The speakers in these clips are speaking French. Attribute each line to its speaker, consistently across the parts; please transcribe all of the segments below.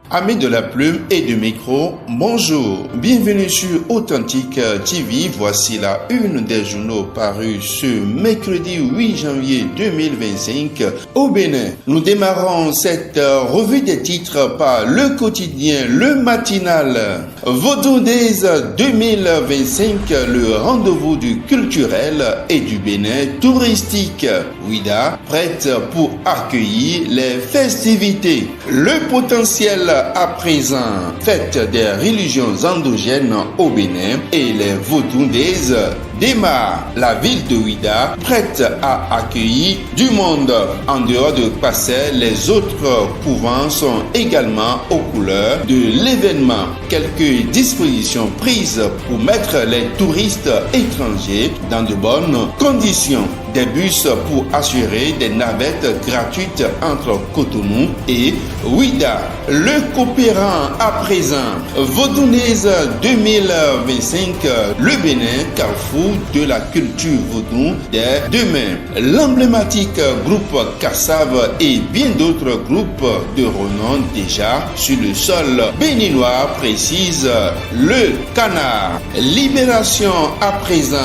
Speaker 1: Amis de la plume et du micro, bonjour, bienvenue sur Authentique TV. Voici la une des journaux parus ce mercredi 8 janvier 2025 au Bénin. Nous démarrons cette revue des titres par le quotidien Le Matinal. Vaudou Days 2025, le rendez-vous du culturel et du Bénin touristique. Ouida prête pour accueillir les festivités. Le potentiel à présent, fête des religions endogènes au Bénin et les Vaudou Days démarre. La ville de Ouida prête à accueillir du monde. En dehors de Passé, les autres couvents sont également aux couleurs de l'événement. Quelques dispositions prises pour mettre les touristes étrangers dans de bonnes conditions. Des bus pour assurer des navettes gratuites entre Cotonou et Ouida. Le coopérant à présent, Vaudou Days 2025, le Bénin, carrefour de la culture vaudou dès demain. L'emblématique groupe Kassav et bien d'autres groupes de renom déjà sur le sol béninois, précise le Canard. Libération à présent,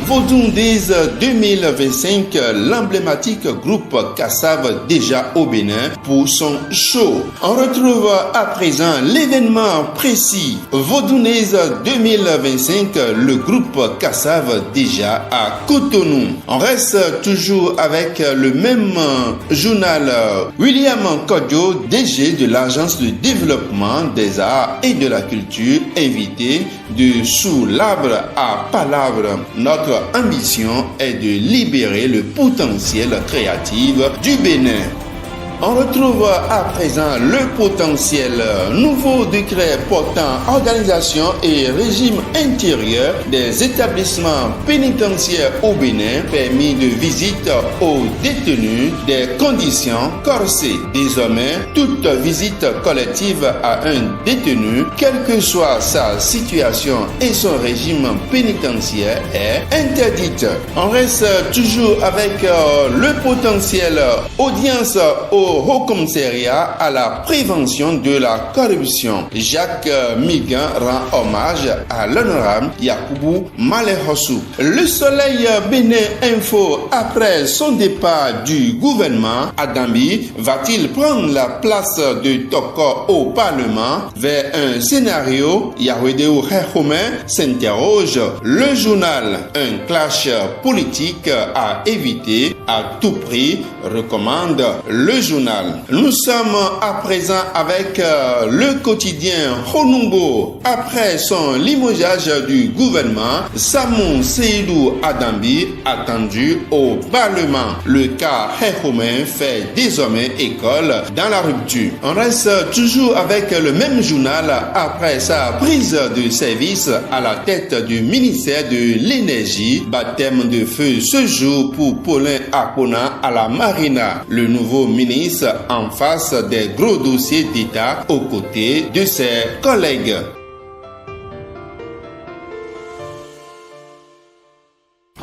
Speaker 1: Vaudou Days 2025, l'emblématique groupe Kassav déjà au Bénin pour son show. On retrouve à présent l'événement précis. Vaudou Days 2025, le groupe Kassav déjà à Cotonou. On reste toujours avec le même journal. William Kodjo, DG de l'Agence de développement des arts et de la culture, invité de Sous l'arbre à Palabre. Notre ambition est de libérer le potentiel créatif du Bénin. On retrouve à présent le potentiel. Nouveau décret portant organisation et régime intérieur des établissements pénitentiaires au Bénin, permis de visite aux détenus, des conditions corsées. Désormais, toute visite collective à un détenu, quelle que soit sa situation et son régime pénitentiaire, est interdite. On reste toujours avec le potentiel. Audience au Haut Commissariat à la prévention de la corruption. Jacques Migan rend hommage à l'honorable Yakubu Malehossou. Le Soleil Bénin Info, après son départ du gouvernement, Adambi va-t-il prendre la place de Toko au Parlement vers un scénario? Yahwedeo Hehomen s'interroge. Le journal, un clash politique à éviter à tout prix, recommande le journal. Nous sommes à présent avec le quotidien Honumbo. Après son limogeage du gouvernement, Samou Seydou Adambi attendu au Parlement. Le cas Hehomen fait désormais école dans la rupture. On reste toujours avec le même journal après sa prise de service à la tête du ministère de l'énergie. Baptême de feu ce jour pour Paulin Akona à la Marina. Le nouveau ministre en face des gros dossiers d'État aux côtés de ses collègues.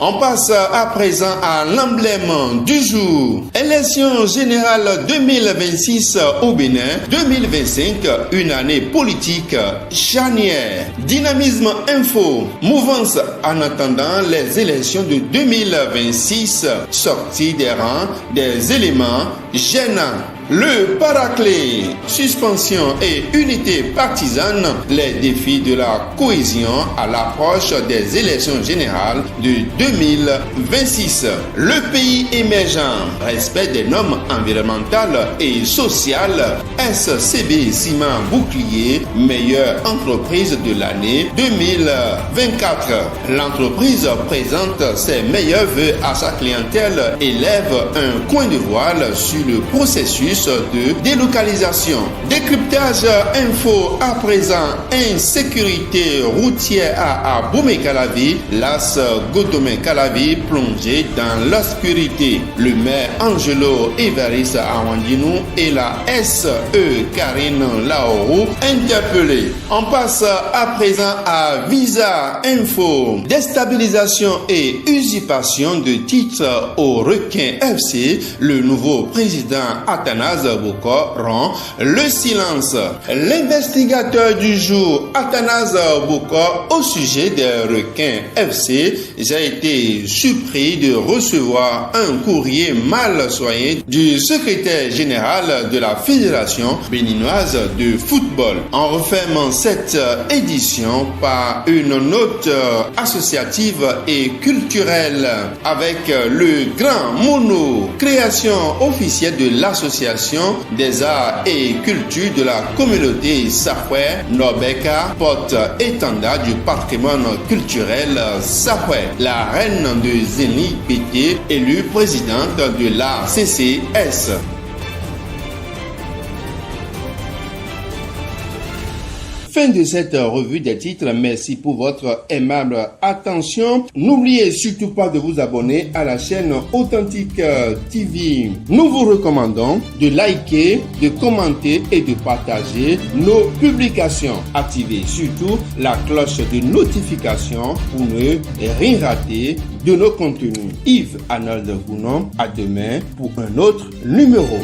Speaker 1: On passe à présent à l'emblème du jour. Élection générale 2026 au Bénin, 2025, une année politique charnière. Dynamisme info, mouvance en attendant les élections de 2026, sortie des rangs des éléments gênants. Le paraclet, suspension et unité partisane, les défis de la cohésion à l'approche des élections générales de 2026. Le pays émergent, respect des normes environnementales et sociales, SCB Ciment Bouclier, meilleure entreprise de l'année 2024. L'entreprise présente ses meilleurs vœux à sa clientèle et lève un coin de voile sur le processus de délocalisation. Décryptage info à présent. Insécurité routière à Boumé-Calavi. Las Godomé-Calavi plongé dans l'obscurité. Le maire Angelo Évariste Awandinou et la SE Karine Laoro interpellés. On passe à présent à Visa Info. Déstabilisation et usurpation de titres au Requin FC. Le nouveau président Athanas Athanase Bokor rend le silence. L'investigateur du jour, Athanase Bokor, au sujet des requins FC, j'ai été surpris de recevoir un courrier mal soigné du secrétaire général de la Fédération béninoise de football. En refermant cette édition par une note associative et culturelle avec le grand mono, création officielle de l'association des arts et cultures de la communauté Sahwè, Nobeka, porte-étendard du patrimoine culturel Sahwè. La reine de Zénith Pété, élue présidente de la CCS. Fin de cette revue des titres. Merci pour votre aimable attention. N'oubliez surtout pas de vous abonner à la chaîne Authentique TV. Nous vous recommandons de liker, de commenter et de partager nos publications. Activez surtout la cloche de notification pour ne rien rater de nos contenus. Yves Arnold Gounon, à demain pour un autre numéro.